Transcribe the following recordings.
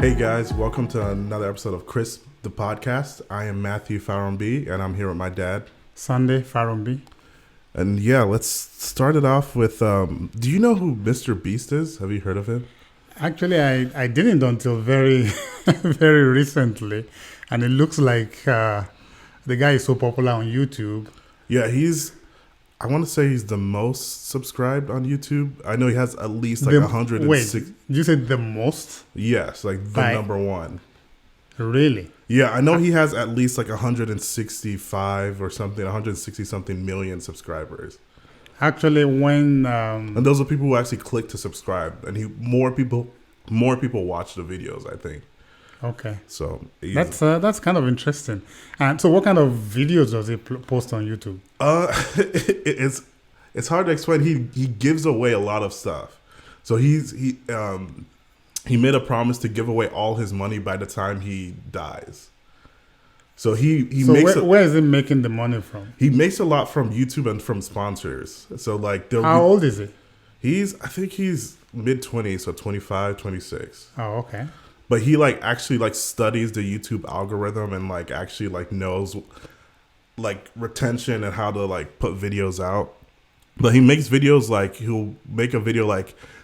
Hey guys, welcome to another episode of Chris the Podcast. I am Matthew Farumbi and I'm here with my dad. Sunday Farumbi. And yeah, let's start it off with do you know who Mr. Beast is? Have you heard of him? Actually, I didn't until very, very recently. And it looks like the guy is so popular on YouTube. Yeah, I want to say he's the most subscribed on YouTube. I know he has at least like 106. Wait, you said the most? Yes, like the number one. Really? Yeah, I know he has at least like 165 or something, 160 something million subscribers. Actually, when and those are people who actually click to subscribe, and more people watch the videos, I think. Okay, so that's kind of interesting. And so, what kind of videos does he post on YouTube? It's hard to explain. He gives away a lot of stuff. So he made a promise to give away all his money by the time he dies. So where is he making the money from? He makes a lot from YouTube and from sponsors. So like how old is he? I think he's mid-20s, so 25, 26. Oh, okay. But he actually studies the YouTube algorithm and actually knows retention and how to put videos out. But he makes videos he'll make a video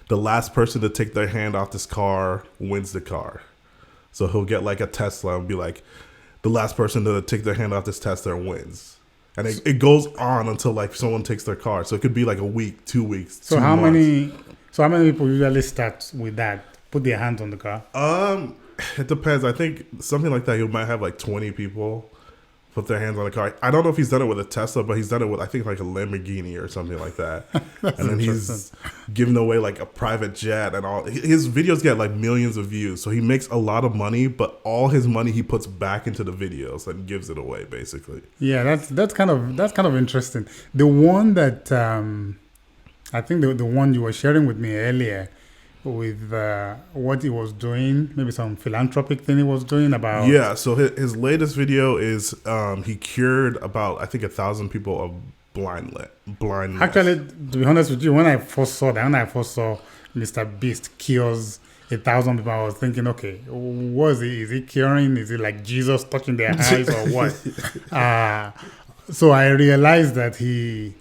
the last person to take their hand off this car wins the car. So he'll get a Tesla and be like, the last person to take their hand off this Tesla wins. And it goes on until someone takes their car. So it could be a week, 2 weeks. So how many people usually start with that? Put their hands on the car? It depends. I think something like that, you might have 20 people put their hands on the car. I don't know if he's done it with a Tesla, but he's done it with, I think, a Lamborghini or something like that. And then he's giving away a private jet and all. His videos get millions of views. So he makes a lot of money, but all his money he puts back into the videos and gives it away, basically. Yeah, that's kind of interesting. The one that I think the one you were sharing with me earlier with what he was doing, maybe some philanthropic thing he was doing about. Yeah, so his latest video is he cured about, I think, 1,000 people of blindness. Actually, to be honest with you, when I first saw Mr. Beast cures 1,000 people, I was thinking, okay, what is he? Is he curing? Is it like Jesus touching their eyes or what? So I realized that he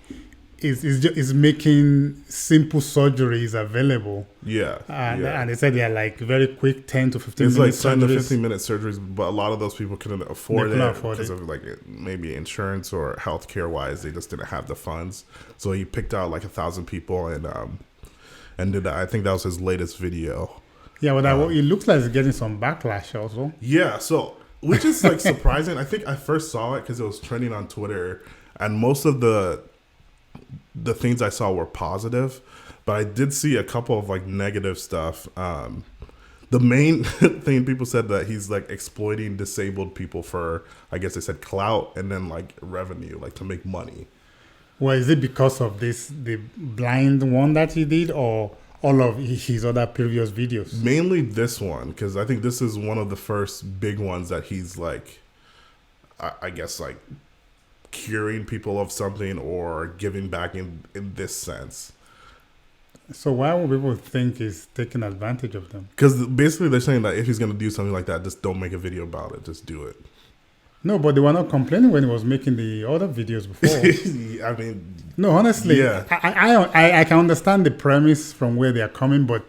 is making simple surgeries available. Yeah. And they said they're very quick 10 to 15 it's minutes. It's 10 to 15 minute surgeries, but a lot of those people couldn't afford it because of maybe insurance or healthcare wise, they just didn't have the funds. So he picked out 1,000 people and did that. I think that was his latest video. Yeah, but it looks like it's getting some backlash also. Yeah, so which is surprising. I think I first saw it because it was trending on Twitter, and most of the things I saw were positive, but I did see a couple of negative stuff. The main thing people said that he's exploiting disabled people for, I guess they said, clout and then revenue, to make money. Well, is it because of the blind one that he did, or all of his other previous videos? Mainly this one, because I think this is one of the first big ones that he's I guess curing people of something or giving back in this sense. So why would people think he's taking advantage of them? Because basically they're saying that if he's going to do something like that, just don't make a video about it. Just do it. No, but they were not complaining when he was making the other videos before. I mean... No, honestly, yeah. I can understand the premise from where they are coming, but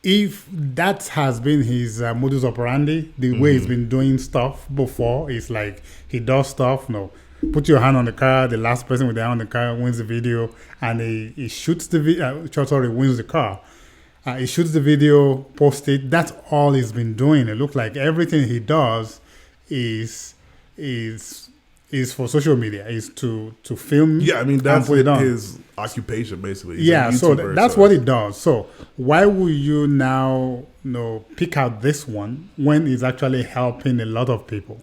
if that has been his modus operandi, the way he's been doing stuff before, it's he does stuff, put your hand on the car, the last person with their hand on the car wins the video, and he shoots the video, wins the car. He shoots the video, posts it. That's all he's been doing. It looks like everything he does is for social media, is to film. Yeah, I mean, that's his occupation, basically. He's yeah, so that's what he does. So why would you now pick out this one when he's actually helping a lot of people?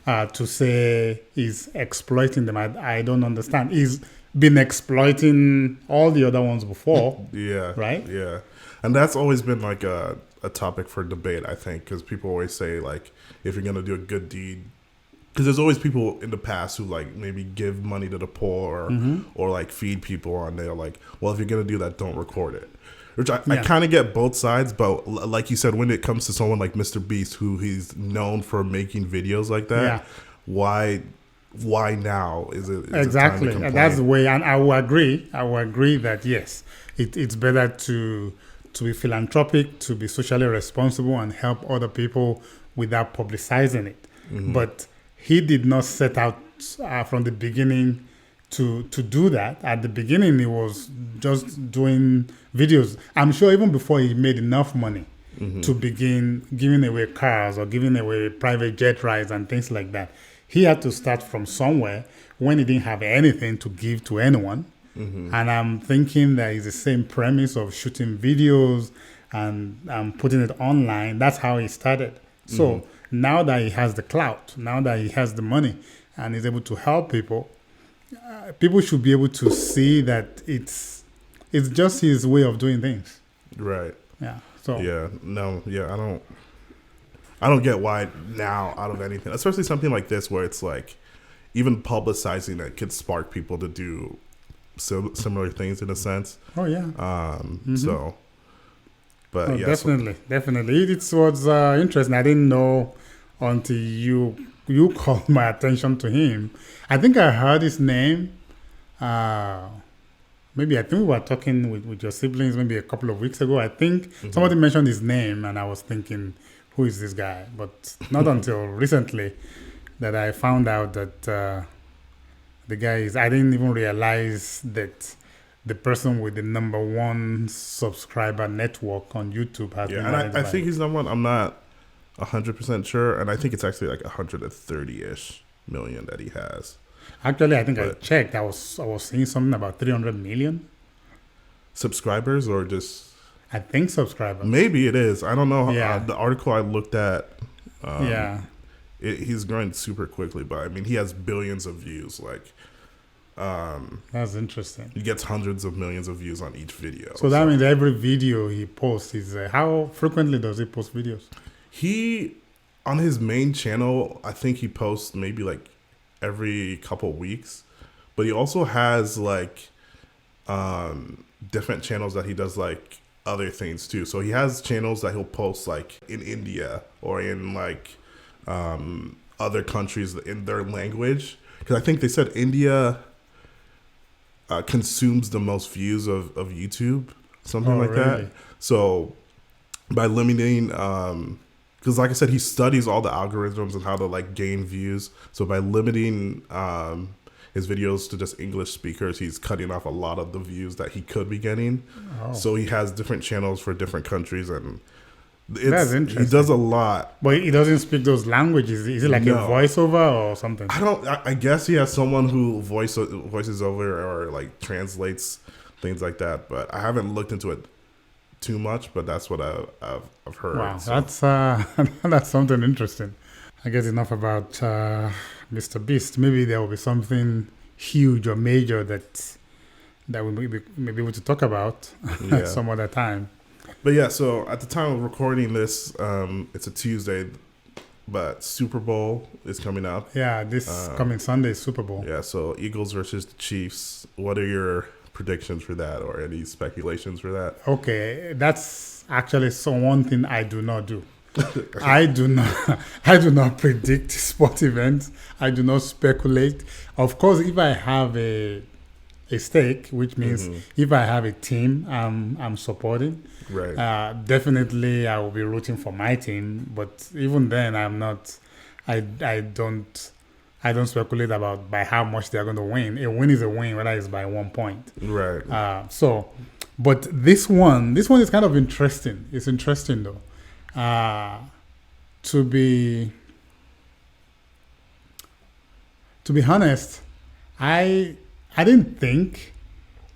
To say he's exploiting them, I don't understand. He's been exploiting all the other ones before. Yeah. Right? Yeah. And that's always been a topic for debate, I think, because people always say, if you're going to do a good deed, because there's always people in the past who like maybe give money to the poor or like feed people, and they're like, well, if you're gonna do that, don't record it. Which I kind of get both sides, but like you said, when it comes to someone like Mr. Beast, who he's known for making videos like that, why now is it exactly? That's the way, and I will agree. That yes, it's better to be philanthropic, to be socially responsible, and help other people without publicizing it. But he did not set out from the beginning to do that. At the beginning, he was just doing videos. I'm sure even before he made enough money to begin giving away cars or giving away private jet rides and things like that, he had to start from somewhere when he didn't have anything to give to anyone. And I'm thinking that it's the same premise of shooting videos and putting it online. That's how he started. So now that he has the clout, now that he has the money and is able to help people, people should be able to see that it's just his way of doing things. Right. Yeah. So. Yeah. No. Yeah. I don't get why now out of anything, especially something like this where it's like even publicizing it could spark people to do similar things in a sense. Oh yeah. So. But yeah. Definitely. It was interesting. I didn't know until you called my attention to him. I think I heard his name. Maybe I think we were talking with your siblings maybe a couple of weeks ago. I think somebody mentioned his name, and I was thinking, who is this guy? But not until recently that I found out that the guy is. I didn't even realize that the person with the #1 subscriber network on YouTube has been. And I think he's #1. I'm not 100% sure, and I think it's actually like 130-ish million that he has. Actually, I think I checked. I was seeing something about 300 million subscribers, or just. I think subscribers. Maybe it is. I don't know. The article I looked at. He's growing super quickly, but I mean, he has billions of views. Like. That's interesting. He gets hundreds of millions of views on each video. So that means every video he posts is. How frequently does he post videos? He, on his main channel, I think he posts maybe like every couple weeks, but he also has like different channels that he does like other things too. So he has channels that he'll post like in India or in like other countries in their language, because I think they said India consumes the most views of YouTube, something like that. So by limiting because like I said, he studies all the algorithms and how to like gain views. So by limiting his videos to just English speakers, he's cutting off a lot of the views that he could be getting. So he has different channels for different countries, and that's interesting. He does a lot. But he doesn't speak those languages. Is it like a voiceover or something? I guess he has someone who voices over or like translates things like that. But I haven't looked into it too much, but that's what I've heard. Wow, so. That's something interesting. I guess enough about Mr. Beast. Maybe there will be something huge or major that we may be able to talk about some other time. But yeah, so at the time of recording this, it's a Tuesday, but Super Bowl is coming up. Yeah, this coming Sunday is Super Bowl. Yeah, so Eagles versus the Chiefs. What are your predictions for that, or any speculations for that? Okay, that's actually one thing I do not do. I do not predict sport events. I do not speculate. Of course, if I have a stake, which means if I have a team I'm supporting, right, definitely I will be rooting for my team. But even then, I'm not. I don't speculate about by how much they're going to win. A win is a win, whether it's by 1 point. Right. But this one is kind of interesting. It's interesting though. To be honest, I didn't think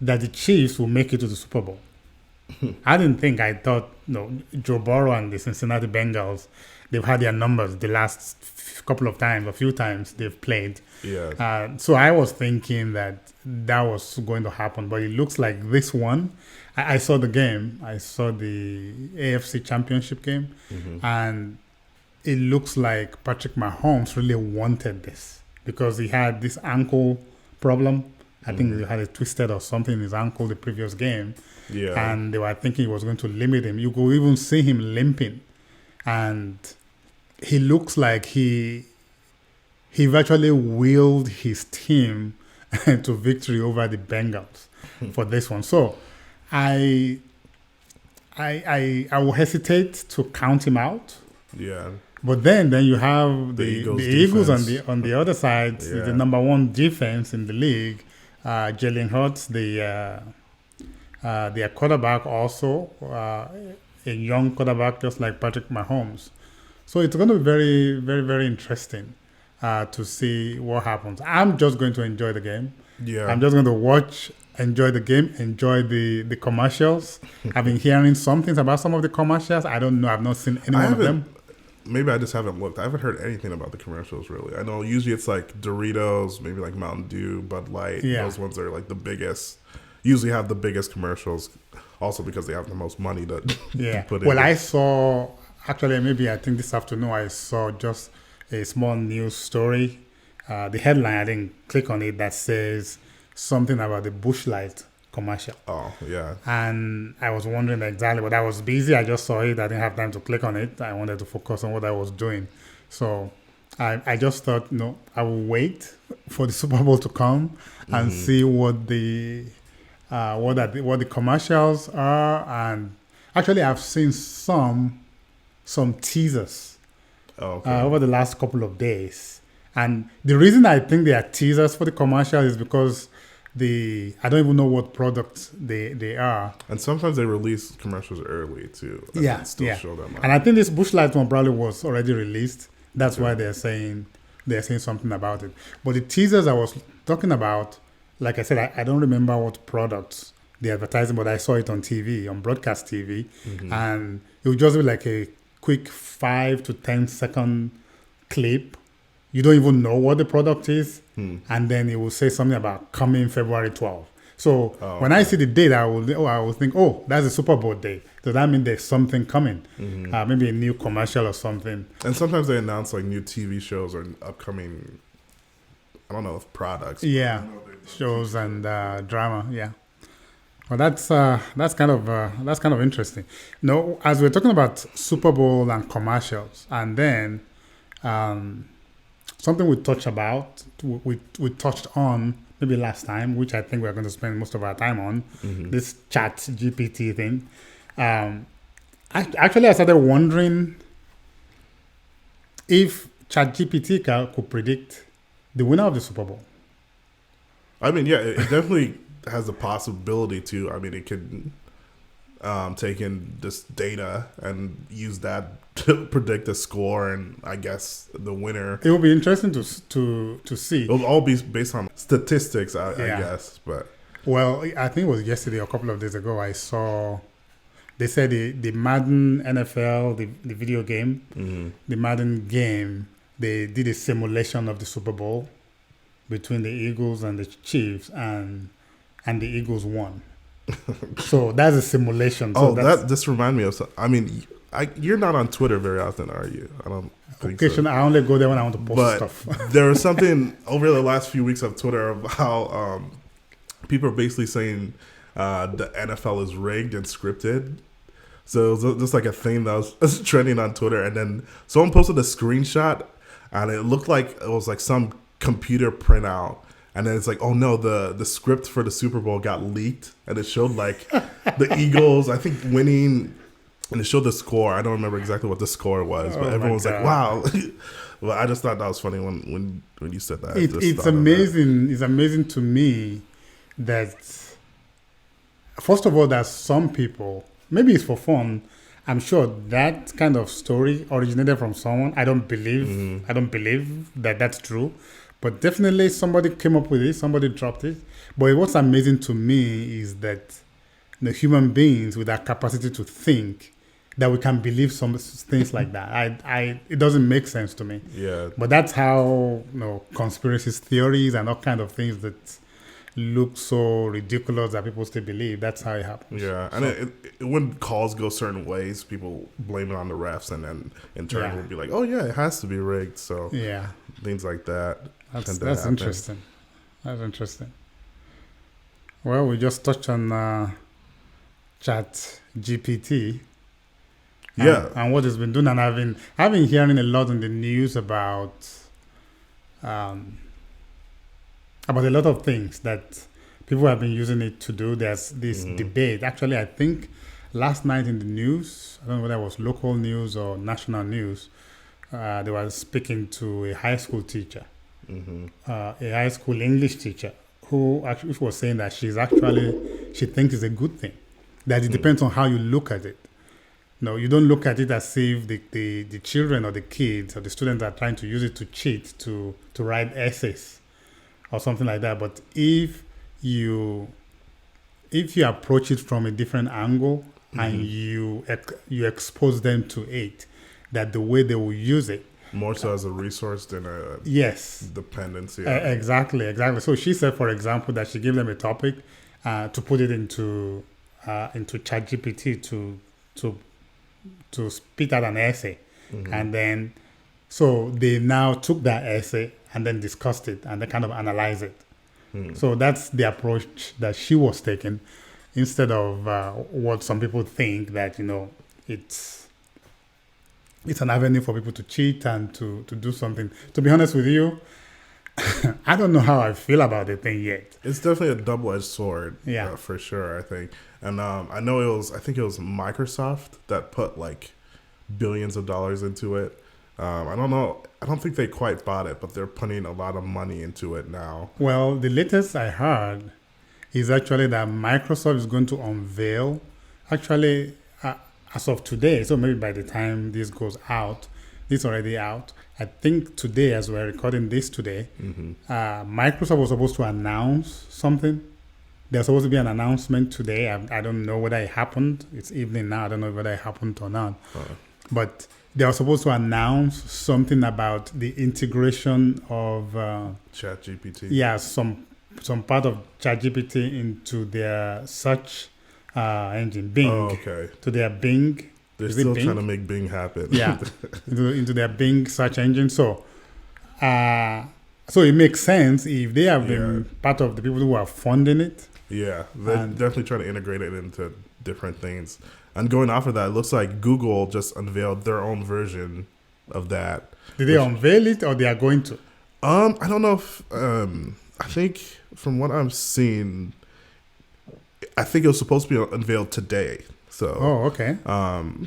that the Chiefs will make it to the Super Bowl. I thought Joe Burrow and the Cincinnati Bengals, they've had their numbers the last a few times they've played. Yeah. So I was thinking that was going to happen, but it looks like this one. I saw the game. I saw the AFC Championship game, and it looks like Patrick Mahomes really wanted this because he had this ankle problem. I think he had it twisted or something in his ankle the previous game. Yeah. And they were thinking he was going to limit him. You could even see him limping. And he looks like he virtually willed his team to victory over the Bengals for this one. So I will hesitate to count him out. Yeah. But then you have the Eagles on the other side, Yeah. the number one defense in the league. Jalen Hurts, their quarterback, also a young quarterback, just like Patrick Mahomes. So it's going to be very, very, very interesting to see what happens. I'm just going to enjoy the game. Yeah. I'm just going to watch, enjoy the game, enjoy the commercials. I've been hearing some things about some of the commercials. I don't know. I've not seen any one of them. Maybe I just haven't looked. I haven't heard anything about the commercials, really. I know usually it's like Doritos, maybe like Mountain Dew, Bud Light. Yeah. Those ones are like the biggest, usually have the biggest commercials, also because they have the most money to put in. Well, I saw, actually, maybe I think this afternoon, I saw just a small news story. The headline, I didn't click on it, that says something about the Busch Light commercial. Oh, yeah. And I was wondering exactly, but I was busy. I just saw it. I didn't have time to click on it. I wanted to focus on what I was doing. So I just thought, I will wait for the Super Bowl to come and see what the commercials are. And actually, I've seen some teasers over the last couple of days. And the reason I think they are teasers for the commercial is because I don't even know what products they are. And sometimes they release commercials early too. Show them out. And I think this Busch Light one probably was already released. That's why they're saying something about it. But the teasers I was talking about, like I said, I don't remember what products they're advertising, but I saw it on TV, on broadcast TV, and it would just be like a quick 5 to 10 second clip. You don't even know what the product is, and then it will say something about coming February 12th. So when I see the date, I will think, that's a Super Bowl date. Does that mean there's something coming? Maybe a new commercial or something. And sometimes they announce like new TV shows or upcoming, I don't know if products. Yeah, shows and drama. Yeah. Well, that's kind of interesting. As we're talking about Super Bowl and commercials, and then something we touched on maybe last time, which I think we're going to spend most of our time on, this ChatGPT thing. Actually, I started wondering if ChatGPT could predict the winner of the Super Bowl. I mean, yeah, it definitely has the possibility to. I mean, it could take in this data and use that to predict the score and I guess the winner. It will be interesting to see. It'll all be based on statistics, I guess. But I think it was yesterday or a couple of days ago. I saw they said the Madden NFL, the video game, the Madden game. They did a simulation of the Super Bowl between the Eagles and the Chiefs, and the Eagles won. So that's a simulation. So this reminds me of something. I mean, you're not on Twitter very often, are you? I don't think so. I only go there when I want to post stuff. There was something over the last few weeks of Twitter about how people are basically saying the NFL is rigged and scripted. So it was just like a thing that was trending on Twitter. And then someone posted a screenshot, and it looked like it was like some computer printout. And then it's like, oh no, the script for the Super Bowl got leaked, and it showed like the Eagles, I think, winning, and it showed the score. I don't remember exactly what the score was, but everyone was like, wow. Well, I just thought that was funny when you said that. It's amazing. It's amazing to me that, first of all, that some people, maybe it's for fun. I'm sure that kind of story originated from someone. I don't believe that that's true. But definitely somebody came up with it, somebody dropped it. But what's amazing to me is that the human beings with that capacity to think, that we can believe some things like that. It doesn't make sense to me. Yeah. But that's how conspiracy theories and all kind of things that look so ridiculous that people still believe. That's how it happens. Yeah, and when calls go certain ways, people blame it on the refs, and then in turn will be like, "Oh yeah, it has to be rigged." So yeah, things like that. that's interesting. That's interesting. Well, we just touched on Chat GPT. And what it's been doing, and I've been hearing a lot in the news about a lot of things that people have been using it to do. There's this debate. Actually, I think last night in the news, I don't know whether it was local news or national news, they were speaking to a high school teacher, a high school English teacher, who actually was saying that she thinks it's a good thing. That it depends on how you look at it. No, you don't look at it as if the children or the kids or the students are trying to use it to cheat, to write essays or something like that. But if you approach it from a different angle and you expose them to it, that the way they will use it, more so as a resource than a dependency. Exactly. So she said, for example, that she gave them a topic to put it into ChatGPT to spit out an essay, and then so they now took that essay and then discussed it and they kind of analyzed it. So that's the approach that she was taking, instead of what some people think, that it's an avenue for people to cheat and to do something. To be honest with you, I don't know how I feel about the thing yet. It's definitely a double-edged sword, for sure, I think. And I think it was Microsoft that put like billions of dollars into it. I don't know. I don't think they quite bought it, but they're putting a lot of money into it now. Well, the latest I heard is actually that Microsoft is going to unveil, actually, as of today, so maybe by the time this goes out, it's already out. I think today, as we're recording this today, Microsoft was supposed to announce something. There's supposed to be an announcement today. I don't know whether it happened. It's evening now. I don't know whether it happened or not. But they were supposed to announce something about the integration of ChatGPT. Yeah, some part of ChatGPT into their search engine, Bing. Oh, okay. To their Bing. They're still trying to make Bing happen. Yeah, into their Bing search engine. So it makes sense if they have been part of the people who are funding it. Yeah, they're definitely trying to integrate it into different things. And going off of that, it looks like Google just unveiled their own version of that. Did they unveil it, or they are going to? I don't know if I think from what I'm seeing, I think it was supposed to be unveiled today. So okay.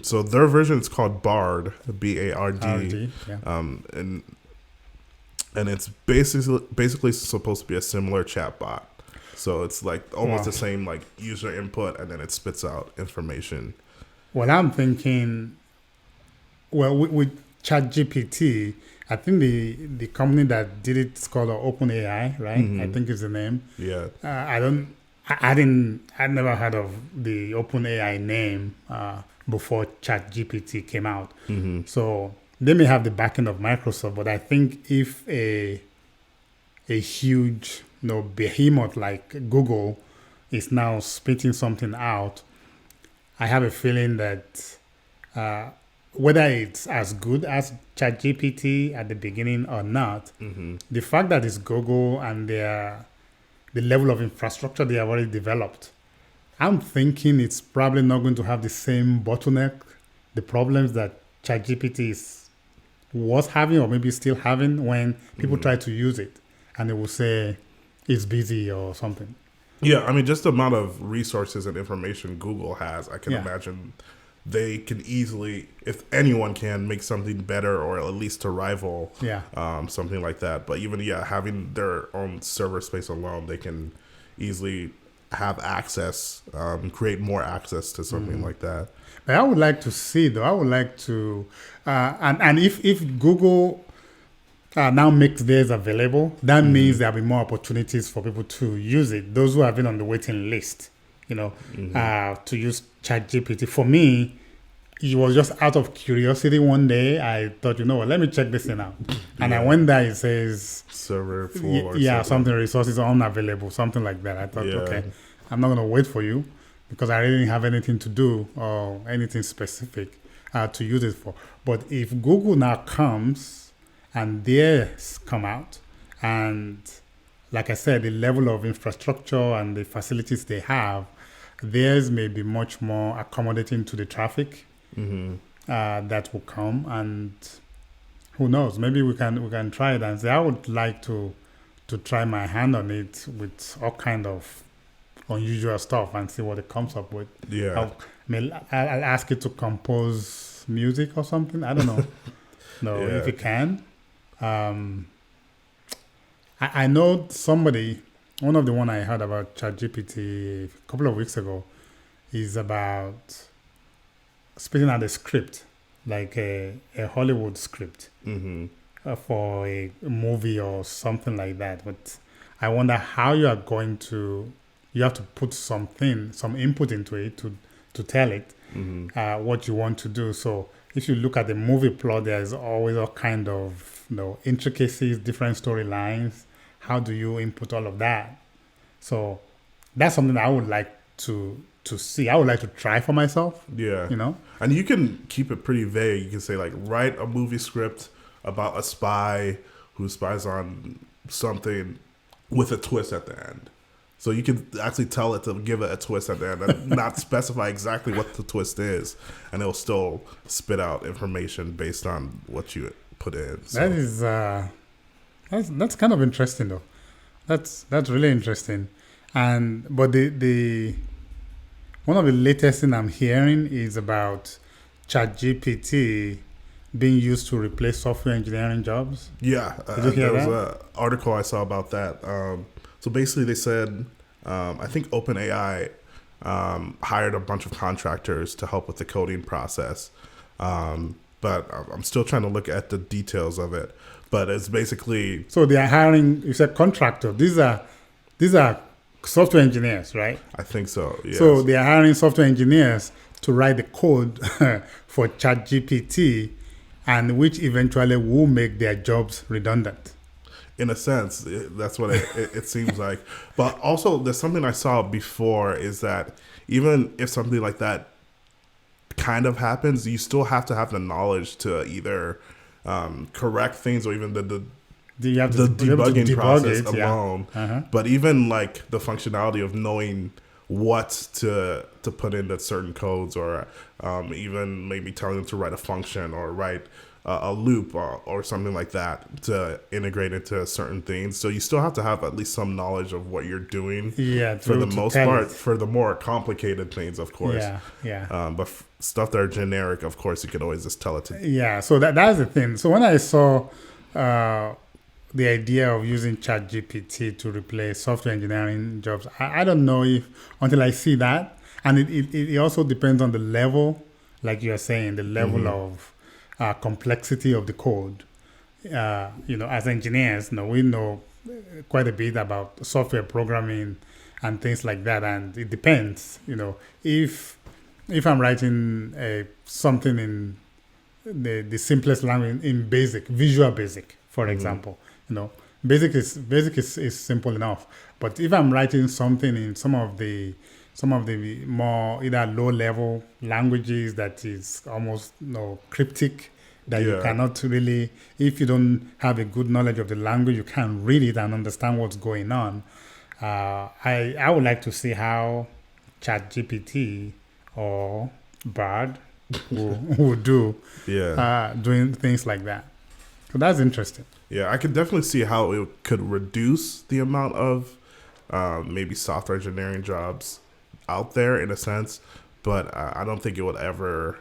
So their version is called Bard, Bard. And it's basically supposed to be a similar chatbot. So it's like almost the same like user input, and then it spits out information. Well, I'm thinking, with ChatGPT, I think the company that did it is called OpenAI, right? I think is the name. Yeah. I never heard of the OpenAI name before ChatGPT came out. So they may have the backing of Microsoft, but I think if a huge behemoth like Google is now spitting something out, I have a feeling that whether it's as good as ChatGPT at the beginning or not, the fact that it's Google and the level of infrastructure they have already developed, I'm thinking it's probably not going to have the same bottleneck, the problems that ChatGPT was having, or maybe still having, when people try to use it and they will say it's busy or something. Yeah, I mean, just the amount of resources and information Google has, I can imagine they can easily, if anyone can, make something better, or at least to rival something like that. But even, having their own server space alone, they can easily have access, create more access to something like that. But I would like to see, though, and if Google now makes theirs available, that means there'll be more opportunities for people to use it. Those who have been on the waiting list, to use ChatGPT. For me, it was just out of curiosity one day. I thought, you know what, let me check this thing out. And I Yeah. went there, it says, Server full or yeah, something. something resources unavailable, something like that. I thought, Yeah. okay, I'm not going to wait for you because I really didn't have anything to do or anything specific to use it for. But if Google now comes and theirs come out, and like I said, the level of infrastructure and the facilities they have, theirs may be much more accommodating to the traffic that will come, and who knows? Maybe we can try it and say, I would like to try my hand on it with all kind of unusual stuff and see what it comes up with. Yeah. I'll ask it to compose music or something. I don't know. No, Yeah. if it can. I know somebody. One of the one I heard about ChatGPT a couple of weeks ago is about spitting out a script, like a Hollywood script for a movie or something like that. But I wonder how you are going to. You have to put some input into it to tell it what you want to do. So if you look at the movie plot, there's always all kind of intricacies, different storylines. How do you input all of that? So that's something that I would like to see. I would like to try for myself. Yeah. You know? And you can keep it pretty vague. You can say, like, write a movie script about a spy who spies on something with a twist at the end. So you can actually tell it to give it a twist at the end and not specify exactly what the twist is. And it'll still spit out information based on what you put in. So. That is that's kind of interesting though. That's really interesting. But the one of the latest thing I'm hearing is about ChatGPT being used to replace software engineering jobs. Yeah, Did you hear there was that? an article I saw about that. So basically, they said, I think OpenAI hired a bunch of contractors to help with the coding process. But I'm still trying to look at the details of it. But it's basically... So they are hiring, you said contractor. These are software engineers, right? I think so, yes. So they are hiring software engineers to write the code for ChatGPT, and which eventually will make their jobs redundant. In a sense, that's what it seems like. But also, there's something I saw before is that even if something like that kind of happens, you still have to have the knowledge to either correct things or even the You have to be able to debugging debug process it, alone. Yeah. But even like the functionality of knowing what to put into certain codes, or even maybe telling them to write a function or write a loop or something like that to integrate into certain things. So you still have to have at least some knowledge of what you're doing. Yeah, for the to most tell part. it. For the more complicated things, of course. Yeah. But stuff that are generic, of course, you can always just tell it to. Yeah, so that's the thing. So when I saw the idea of using ChatGPT to replace software engineering jobs, I don't know if until I see that, and it also depends on the level, like you are saying, the level of complexity of the code. As engineers, we know quite a bit about software programming and things like that, and it depends. If I'm writing something in the simplest language, in Visual Basic, for example, Basic is simple enough. But if I'm writing something in some of the more either low level languages that is almost cryptic, that you cannot really, if you don't have a good knowledge of the language, you can't read it and understand what's going on. I would like to see how ChatGPT or Bard will do doing things like that. So that's interesting. Yeah, I could definitely see how it could reduce the amount of maybe software engineering jobs out there in a sense, but I don't think it would ever,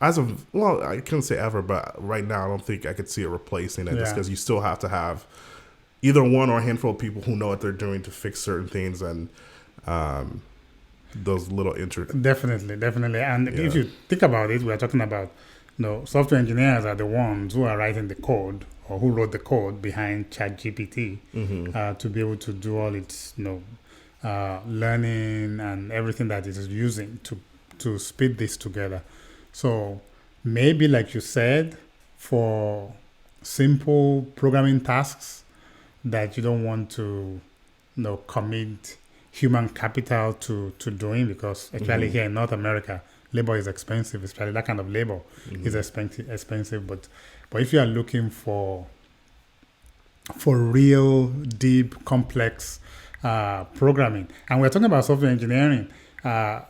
I couldn't say ever, but right now I don't think I could see it replacing it, just because you still have to have either one or a handful of people who know what they're doing to fix certain things, and those little Definitely. And if you think about it, we're talking about software engineers are the ones who are writing the code, or who wrote the code behind ChatGPT to be able to do all its learning and everything that it is using to spit this together. So maybe, like you said, for simple programming tasks that you don't want to, commit human capital to doing, because actually here in North America, labor is expensive, especially that kind of labor is expensive. But if you are looking for real deep complex programming, and we're talking about software engineering,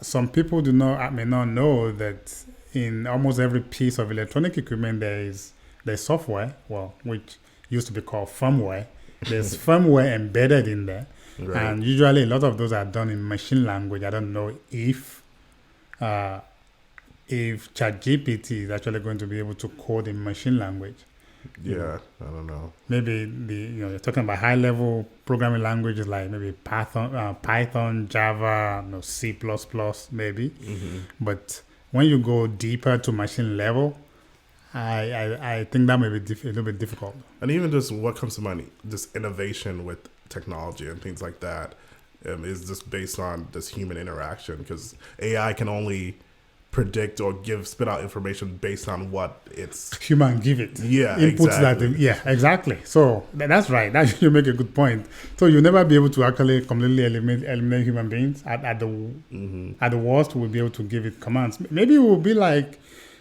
some people may not know that in almost every piece of electronic equipment there's software, which used to be called firmware. There's firmware embedded in there. Right. And usually a lot of those are done in machine language. I don't know if ChatGPT is actually going to be able to code in machine language. Yeah, I don't know. Maybe you're talking about high level programming languages like maybe Python, Java, C++, maybe. But when you go deeper to machine level, I think that may be a little bit difficult. And even just what comes to mind, just innovation with technology and things like that, is just based on this human interaction, because AI can only predict or spit out information based on what it's human give it. Yeah, inputs exactly. Exactly. So that's right. That you make a good point. So you'll never be able to actually completely eliminate human beings. At the worst, we'll be able to give it commands. Maybe it will be like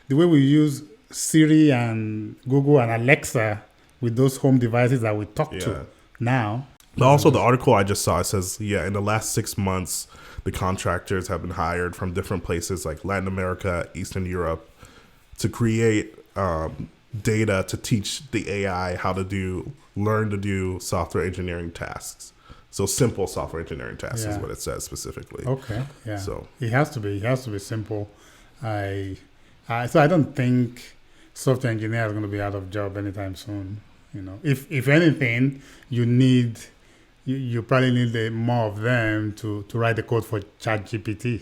the way we use Siri and Google and Alexa with those home devices that we talk to now. But also the article I just saw, it says, in the last 6 months, the contractors have been hired from different places like Latin America, Eastern Europe, to create data to teach the AI how to learn to do software engineering tasks. So simple software engineering tasks is what it says specifically. Okay, yeah. So it has to be simple. So I don't think software engineers are going to be out of job anytime soon. If anything, you probably need more of them to write the code for ChatGPT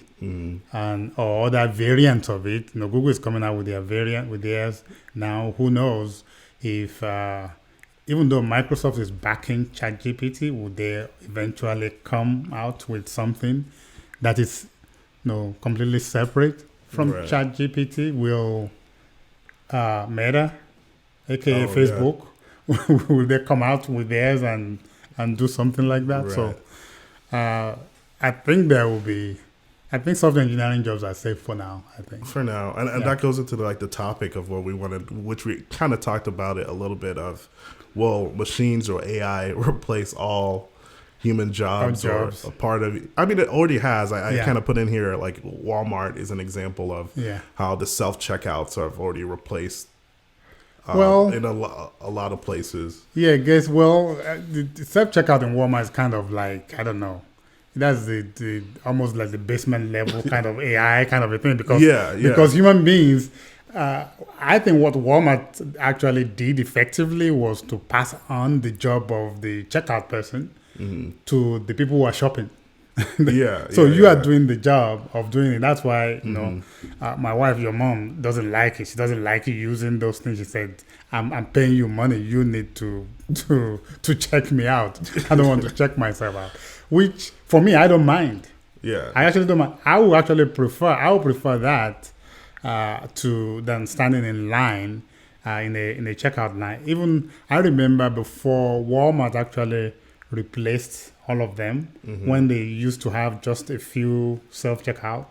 and or other variants of it. Google is coming out with their variant with theirs now. Who knows if even though Microsoft is backing ChatGPT, would they eventually come out with something that is completely separate from ChatGPT? Will Meta, aka Facebook, will they come out with theirs and do something like that? Right. So I think software engineering jobs are safe for now, I think. For now. And that goes into the topic of what we wanted, which we kind of talked about it a little bit of, will machines or AI replace all human jobs or a part of it? I mean, it already has. I kind of put in here, like Walmart is an example of how the self-checkouts have already replaced in a lot of places. Yeah, I guess. Well, the self-checkout in Walmart is kind of like, I don't know. That's the almost like the basement level kind of AI kind of a thing, because human beings, I think what Walmart actually did effectively was to pass on the job of the checkout person to the people who are shopping. So you are doing the job of doing it. That's why my wife, your mom, doesn't like it. She doesn't like you using those things. She said, "I'm paying you money. You need to check me out. I don't want to check myself out." Which for me, I don't mind. Yeah, I actually don't mind. I would prefer that to than standing in line in a checkout line. Even I remember before Walmart actually replaced all of them when they used to have just a few self-checkout.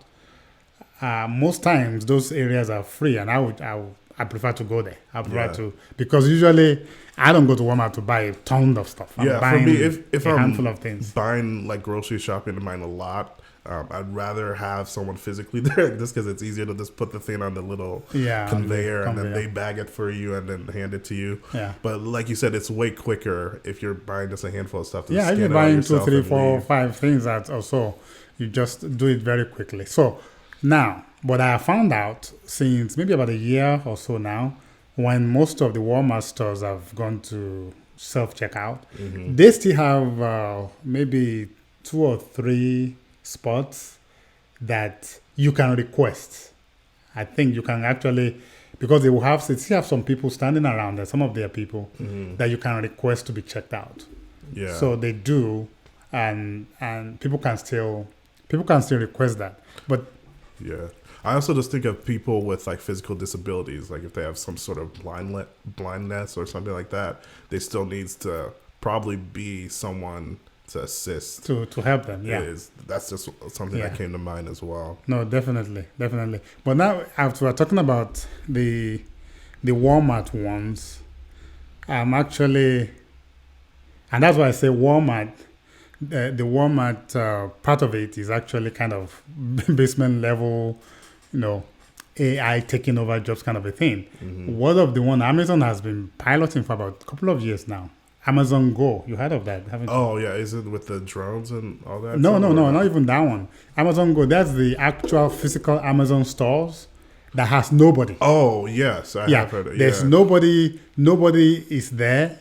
Most times those areas are free, and I prefer to go there. I prefer to, because usually I don't go to Walmart to buy a ton of stuff. I'm buying for me, if a I'm handful of things. Buying like grocery shopping and buying a lot, I'd rather have someone physically there, just because it's easier to just put the thing on the little conveyor and then they bag it for you and then hand it to you. Yeah. But like you said, it's way quicker if you're buying just a handful of stuff. If you're buying 2, 3, 4, 5 things or so, you just do it very quickly. So now, what I have found out since maybe about a year or so now, when most of the Walmart stores have gone to self-checkout, they still have maybe 2 or 3 spots that you can request. I think you can actually, because they still have some people standing around there, some of their people that you can request to be checked out. Yeah. So they do, and people can still request that. But Yeah. I also just think of people with like physical disabilities, like if they have some sort of blindness or something like that, they still needs to probably be someone to assist. To help them. Yeah. That's just something that came to mind as well. No, definitely, definitely. But now, after we're talking about the Walmart ones, I'm actually, and that's why I say Walmart. The Walmart part of it is actually kind of basement level, you know, AI taking over jobs kind of a thing. One of the one Amazon has been piloting for about a couple of years now. Amazon Go, you heard of that, haven't you? Oh yeah, is it with the drones and all that? No, not even that one. Amazon Go, that's the actual physical Amazon stores that has nobody. Oh yes, I have heard it. There's nobody is there.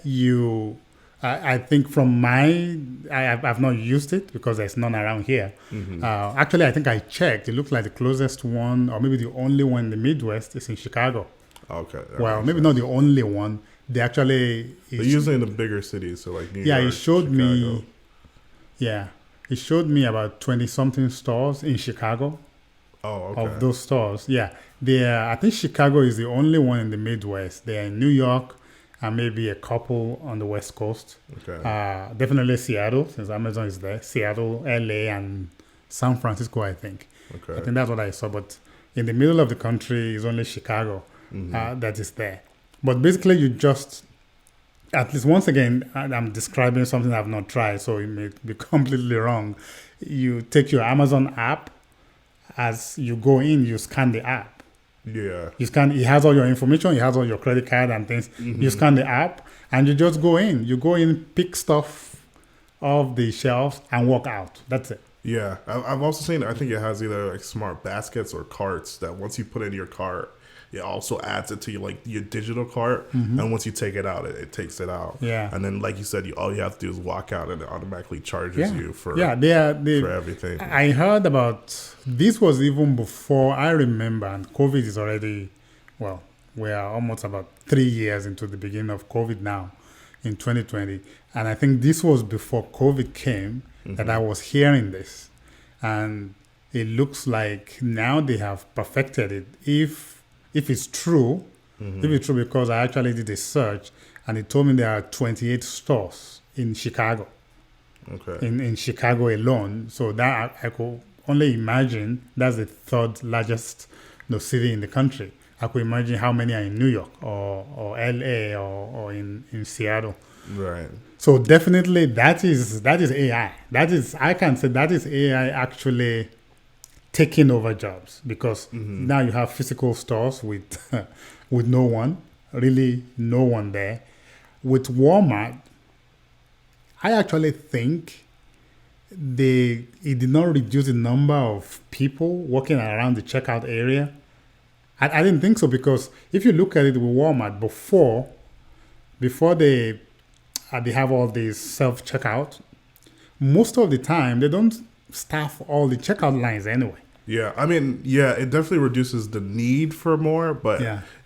I think from I've not used it because there's none around here. Actually, I think I checked. It looks like the closest one, or maybe the only one in the Midwest, is in Chicago. Okay. Well, maybe not the only one. They actually... They're usually in the bigger cities, so like New York, it showed Chicago. me... Yeah. It showed me about 20-something stores in Chicago. Oh, okay. Of those stores. Yeah. I think Chicago is the only one in the Midwest. They're in New York, and maybe a couple on the West Coast. Okay. Definitely Seattle, since Amazon is there. Seattle, LA, and San Francisco, I think. Okay. I think that's what I saw. But in the middle of the country is only Chicago that is there. But basically, you just, at least once again, I'm describing something I've not tried, so it may be completely wrong. You take your Amazon app, as you go in, you scan the app. Yeah. You scan, it has all your information, it has all your credit card and things. You scan the app, and you just go in. You go in, pick stuff off the shelves, and walk out. That's it. Yeah. I've also seen, I think it has either like smart baskets or carts that once you put in your cart, it also adds it to your digital cart, and once you take it out, it takes it out. Yeah. And then, like you said, all you have to do is walk out, and it automatically charges you for for everything. I heard about this was even before I remember, and COVID is already, well, we are almost about 3 years into the beginning of COVID now, in 2020, and I think this was before COVID came that I was hearing this, and it looks like now they have perfected it. If it's true, because I actually did a search and it told me there are 28 stores in Chicago. Okay. In Chicago alone. So that I could only imagine that's the third largest city in the country. I could imagine how many are in New York or LA or in Seattle. Right. So definitely that is AI. I can say that is AI actually taking over jobs, because now you have physical stores with with no one there. With Walmart, I actually think it did not reduce the number of people walking around the checkout area. I didn't think so, because if you look at it with Walmart before they have all these self-checkout, most of the time they don't staff all the checkout lines anyway. Yeah, I mean, it definitely reduces the need for more, but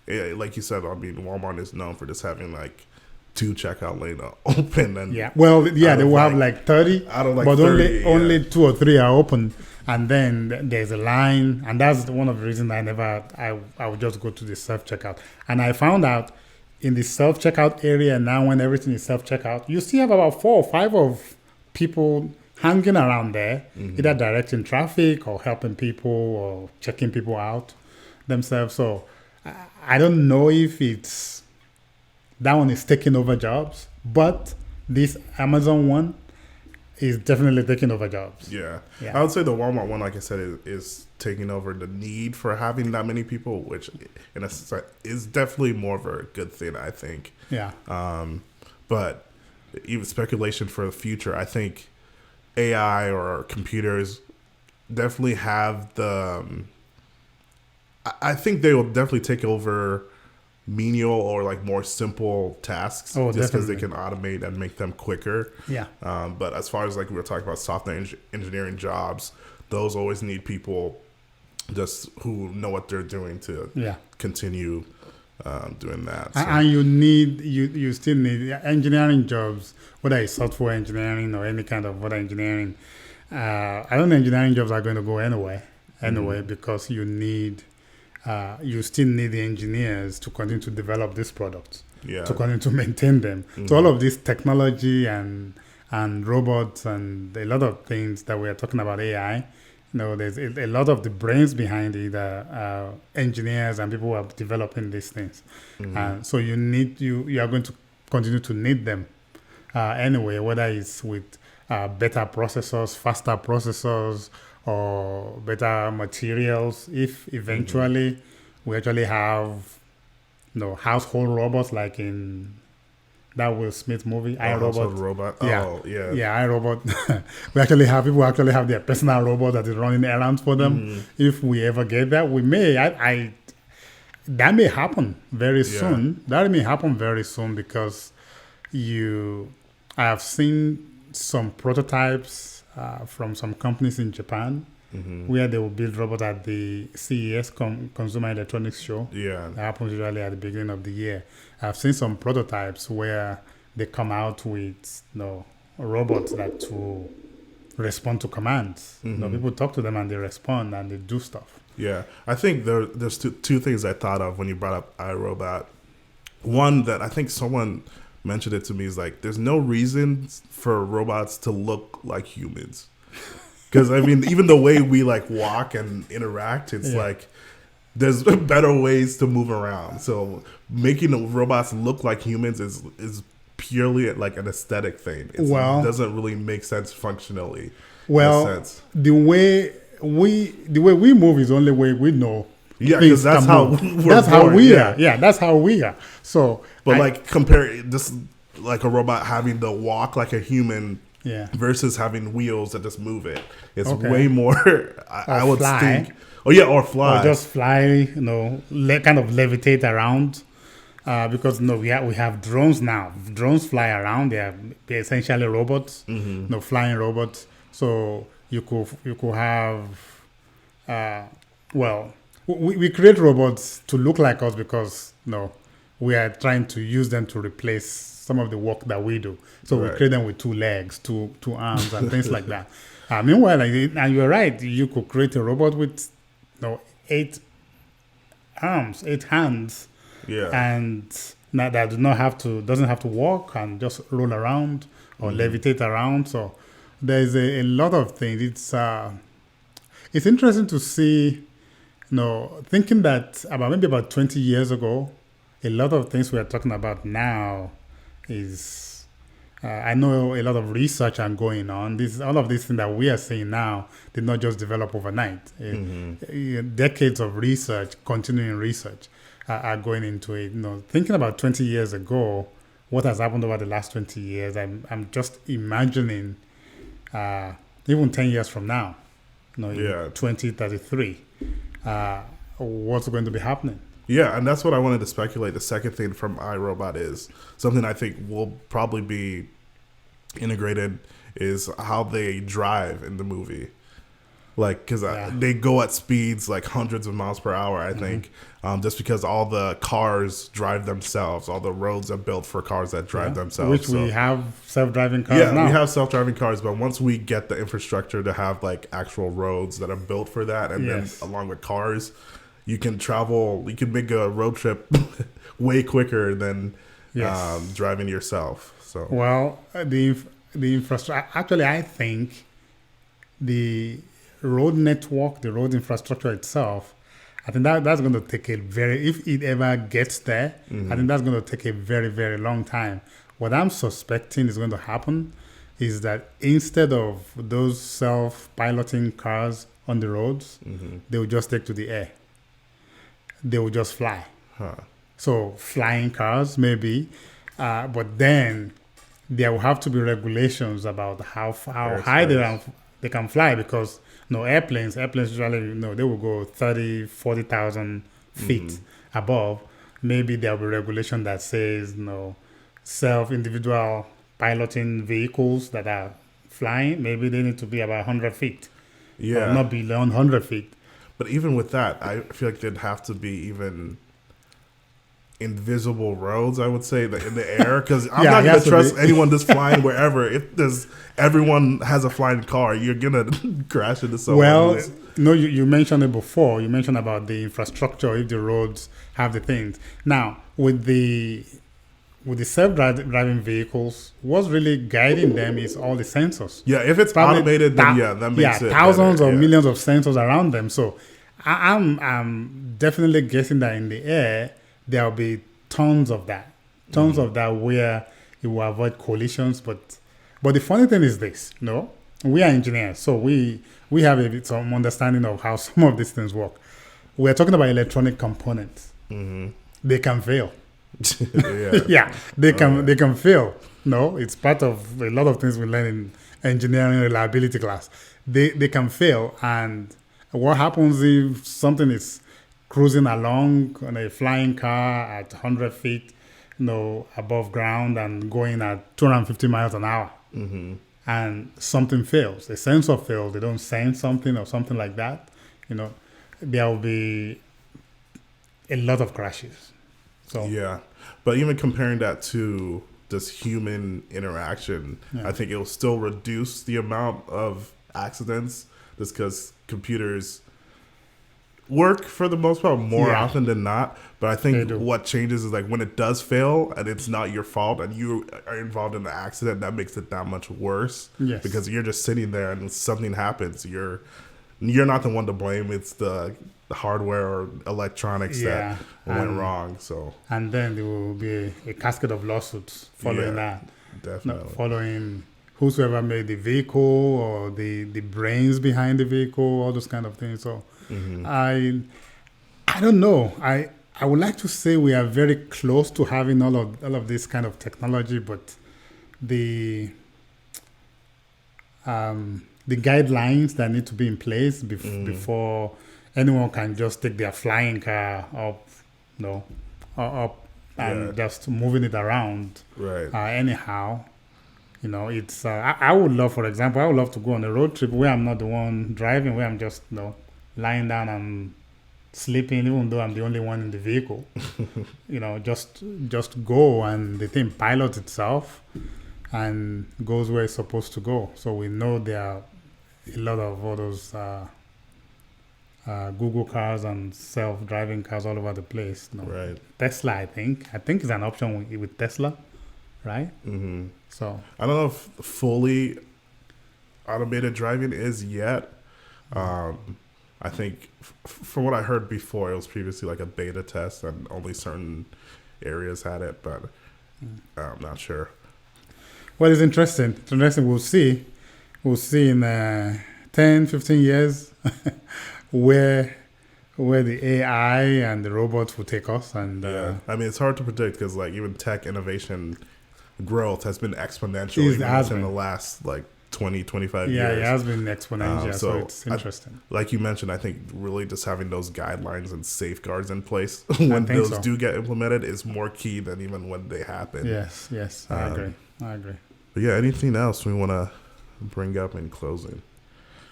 like you said, I mean, Walmart is known for just having like 2 checkout lanes open, and they will have like 30, out of like but 30, only 2 or 3 are open, and then there's a line, and that's one of the reasons I would just go to the self checkout. And I found out in the self checkout area now, when everything is self checkout, you still have about 4 or 5 of people hanging around there, either directing traffic or helping people or checking people out themselves. So I don't know if that one is taking over jobs, but this Amazon one is definitely taking over jobs. Yeah. I would say the Walmart one, like I said, is taking over the need for having that many people, which in a sense is definitely more of a good thing, I think. Yeah. But even speculation for the future, I think AI or computers definitely have I think they will definitely take over menial or like more simple tasks, just because they can automate and make them quicker. Yeah. But as far as like we were talking about software engineering jobs, those always need people just who know what they're doing to continue doing that. So. And you still need engineering jobs, whether it's software engineering or any kind of other engineering. I don't know, engineering jobs are going to go anywhere. anyway, because you still need the engineers to continue to develop these products, Yeah. to continue to maintain them. So all of this technology and robots and a lot of things that we are talking about AI, there's a lot of the brains behind it are engineers and people who are developing these things. And so you are going to continue to need them anyway, whether it's with better processors, faster processors, or better materials. If eventually we actually have household robots like in that Will Smith movie, Household iRobot. robot. Yeah. Oh, yeah. Yeah, iRobot. We actually have people who actually have their personal robot that is running errands for them. If we ever get that, we may. That may happen very soon. That may happen very soon because I have seen some prototypes from some companies in Japan where they will build robots at the CES Consumer Electronics Show. Yeah. That happens usually at the beginning of the year. I've seen some prototypes where they come out with robots that will respond to commands. People talk to them and they respond and they do stuff. Yeah. I think there's two things I thought of when you brought up iRobot. One that I think someone mentioned it to me is like, there's no reason for robots to look like humans. Because, I mean, even the way we like walk and interact, it's like there's better ways to move around. So making robots look like humans is purely like an aesthetic thing. It doesn't really make sense functionally. Well, the way we move is the only way we know. Yeah, because that's how we are. Yeah, that's how we are. So, but compare this like a robot having to walk like a human. Yeah. Versus having wheels that just move it. It's way more. I would fly. think. Oh yeah, or fly. Or just fly. Kind of levitate around. Because we have drones now. Drones fly around. They're essentially robots. Flying robots. So you could have. We create robots to look like us because we are trying to use them to replace some of the work that we do. So we create them with 2 legs, two arms, and things like that. Meanwhile, and you're right, you could create a robot with 8 arms, 8 hands, and that doesn't have to walk and just roll around or levitate around. So there's a lot of things. It's interesting to see. Thinking that about 20 years ago, a lot of things we are talking about now is, I know a lot of research are going on. All of these things that we are seeing now did not just develop overnight. Decades of research, continuing research, are going into it. Thinking about 20 years ago, what has happened over the last 20 years, I'm just imagining, even 10 years from now, in 2033. What's going to be happening. Yeah, and that's what I wanted to speculate. The second thing from iRobot is something I think will probably be integrated is how they drive in the movie. Like, because they go at speeds like hundreds of miles per hour, I think, just because all the cars drive themselves. All the roads are built for cars that drive themselves. Which we have self-driving cars now. Yeah, we have self-driving cars, but once we get the infrastructure to have like actual roads that are built for that, and then along with cars, you can make a road trip way quicker than driving yourself. So the infrastructure, actually, I think the road network, the road infrastructure itself, I think that's going to take if it ever gets there, I think that's going to take a very, very long time. What I'm suspecting is going to happen is that instead of those self-piloting cars on the roads, they will just take to the air. They will just fly. So flying cars, maybe, but then there will have to be regulations about how high they can fly, because airplanes usually, they will go 30, 40,000 feet above. Maybe there will be regulation that says, individual piloting vehicles that are flying, maybe they need to be about 100 feet. Or not beyond 100 feet. But even with that, I feel like there'd have to be even invisible roads, I would say, in the air, because I'm Yeah, not it going has to to trust be. anyone that's flying wherever. If there's everyone has a flying car, you're going to crash into someone Well, who's... no, you mentioned it before. You mentioned about the infrastructure, if the roads have the things. Now, with the self-driving vehicles, what's really guiding them is all the sensors. Yeah, if it's Probably automated, then yeah, that makes it thousands better. or Yeah. millions of sensors around them. So I'm definitely guessing that in the air there'll be tons of that, where it will avoid collisions. But the funny thing is this, no, we are engineers, so we have a bit some understanding of how some of these things work. We're talking about electronic components. They can fail. Yeah. Yeah, they can fail. No, it's part of a lot of things we learn in engineering reliability class. They can fail, and what happens if something is cruising along on a flying car at 100 feet, above ground and going at 250 miles an hour, and something fails, the sensor fails, they don't sense something or something like that, there will be a lot of crashes. So Yeah. But even comparing that to this human interaction, I think it will still reduce the amount of accidents just because computers work for the most part more often than not. But I think what changes is like when it does fail and it's not your fault and you are involved in the accident, that makes it that much worse. Yes. Because you're just sitting there and something happens. You're not the one to blame. It's the hardware or electronics that went wrong. So and then there will be a cascade of lawsuits following that. Definitely. Following whosoever made the vehicle or the brains behind the vehicle, all those kind of things. So I don't know. I would like to say we are very close to having all of this kind of technology, but the guidelines that need to be in place before anyone can just take their flying car up, and just moving it around. Right. Anyhow, it's. I would love, for example, I would love to go on a road trip where I'm not the one driving, where I'm just, lying down and sleeping, even though I'm the only one in the vehicle. Just go and the thing pilots itself and goes where it's supposed to go. So we know there are a lot of all those Google cars and self-driving cars all over the place. Right. Tesla, I think is an option with Tesla, right? Mm-hmm. So I don't know if fully automated driving is yet. I think from what I heard before, it was previously like a beta test and only certain areas had it, but I'm not sure. Well, it's interesting. It's interesting. We'll see in 10, 15 years where the AI and the robots will take us. And I mean, it's hard to predict because like even tech innovation growth has been exponential in the last like 20, 25 years. Yeah, it has been exponential. So it's interesting. Like you mentioned, I think really just having those guidelines and safeguards in place when those do get implemented is more key than even when they happen. Yes, I agree. But yeah, anything else we want to bring up in closing?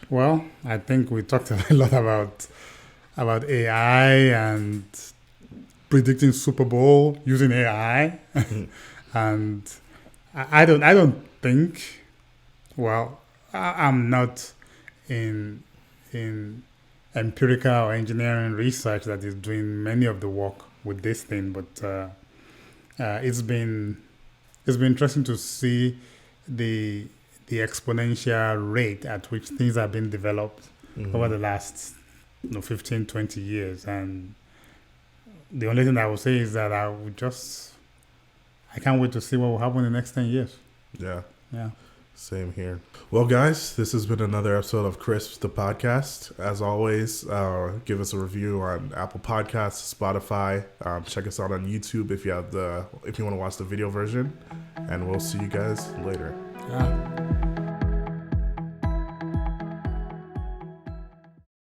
Well, I think we talked a lot about AI and predicting Super Bowl using AI, and I don't think. Well, I'm not in empirical or engineering research that is doing many of the work with this thing, but it's been interesting to see the exponential rate at which things have been developed over the last 15, 20 years. And the only thing I will say is that I can't wait to see what will happen in the next 10 years. Yeah. Yeah. Same here. Well, guys, this has been another episode of Crisp, the podcast. As always, give us a review on Apple Podcasts, Spotify. Check us out on YouTube if you want to watch the video version. And we'll see you guys later. Yeah.